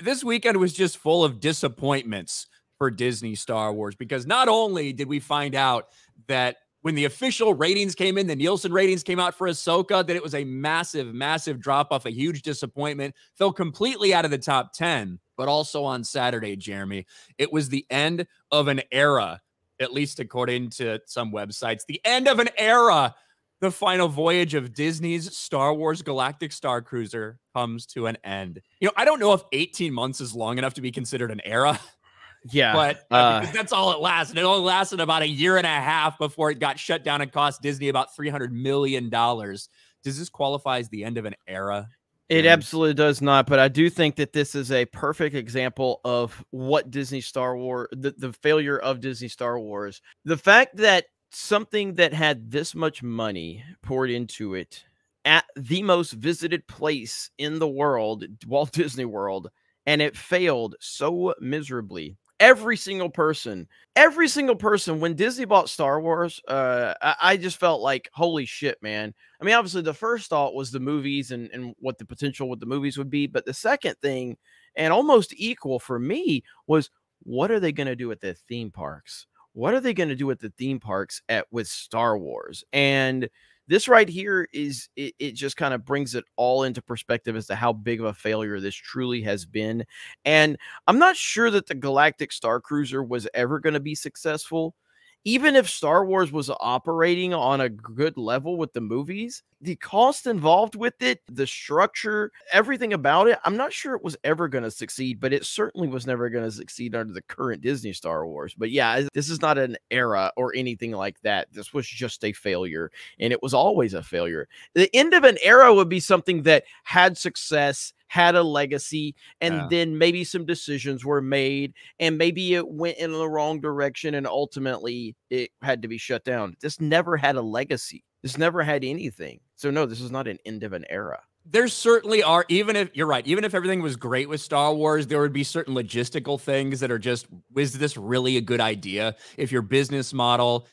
This weekend was just full of disappointments for Disney Star Wars, because not only did we find out that when the official ratings came in, the Nielsen ratings came out for Ahsoka, that it was a massive, massive drop off, a huge disappointment, fell completely out of the top 10. But also on Saturday, Jeremy, it was the end of an era, at least according to some websites, the end of an era. The final voyage of Disney's Star Wars Galactic Starcruiser comes to an end. You know, I don't know if 18 months is long enough to be considered an era. Yeah. But because that's all it lasted. It only lasted about a year and a half before it got shut down and cost Disney about $300 million. Does this qualify as the end of an era? It absolutely does not, but I do think that this is a perfect example of what Disney Star Wars, the failure of Disney Star Wars. The fact that something that had this much money poured into it at the most visited place in the world, Walt Disney World, and it failed so miserably. Every single person, when Disney bought Star Wars, I just felt like, holy shit, man. I mean, obviously the first thought was the movies and what the potential with the movies would be. But the second thing, and almost equal for me, was what are they going to do at the theme parks? What are they going to do at the theme parks with Star Wars? And this right here is, it just kind of brings it all into perspective as to how big of a failure this truly has been. And I'm not sure that the Galactic Starcruiser was ever going to be successful. Even if Star Wars was operating on a good level with the movies, the cost involved with it, the structure, everything about it, I'm not sure it was ever going to succeed, but it certainly was never going to succeed under the current Disney Star Wars. But yeah, this is not an era or anything like that. This was just a failure, and it was always a failure. The end of an era would be something that had success, had a legacy, and then maybe some decisions were made, and maybe it went in the wrong direction, and ultimately it had to be shut down. This never had a legacy. This never had anything. So no, this is not an end of an era. There certainly are, even if you're right, even if everything was great with Star Wars, there would be certain logistical things that are just, is this really a good idea? If your business model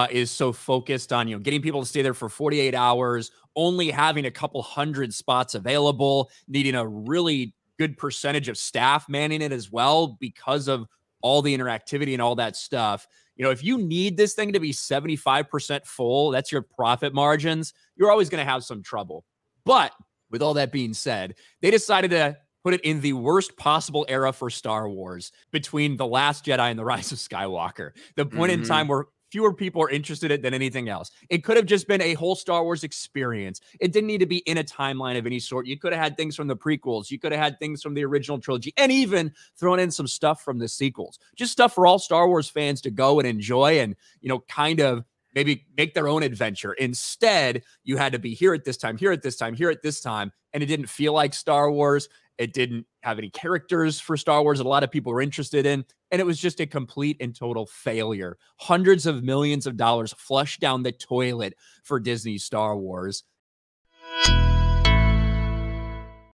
is so focused on, you know, getting people to stay there for 48 hours, only having a couple hundred spots available, needing a really good percentage of staff manning it as well because of all the interactivity and all that stuff. You know, if you need this thing to be 75% full, that's your profit margins, you're always going to have some trouble. But with all that being said, they decided to put it in the worst possible era for Star Wars, between The Last Jedi and The Rise of Skywalker, the point in time where fewer people are interested in it than anything else. It could have just been a whole Star Wars experience. It didn't need to be in a timeline of any sort. You could have had things from the prequels. You could have had things from the original trilogy, and even thrown in some stuff from the sequels. Just stuff for all Star Wars fans to go and enjoy and, you know, kind of maybe make their own adventure. Instead, you had to be here at this time, here at this time, here at this time, and it didn't feel like Star Wars. It didn't have any characters for Star Wars that a lot of people were interested in, and it was just a complete and total failure. Hundreds of millions of dollars flushed down the toilet for Disney Star Wars.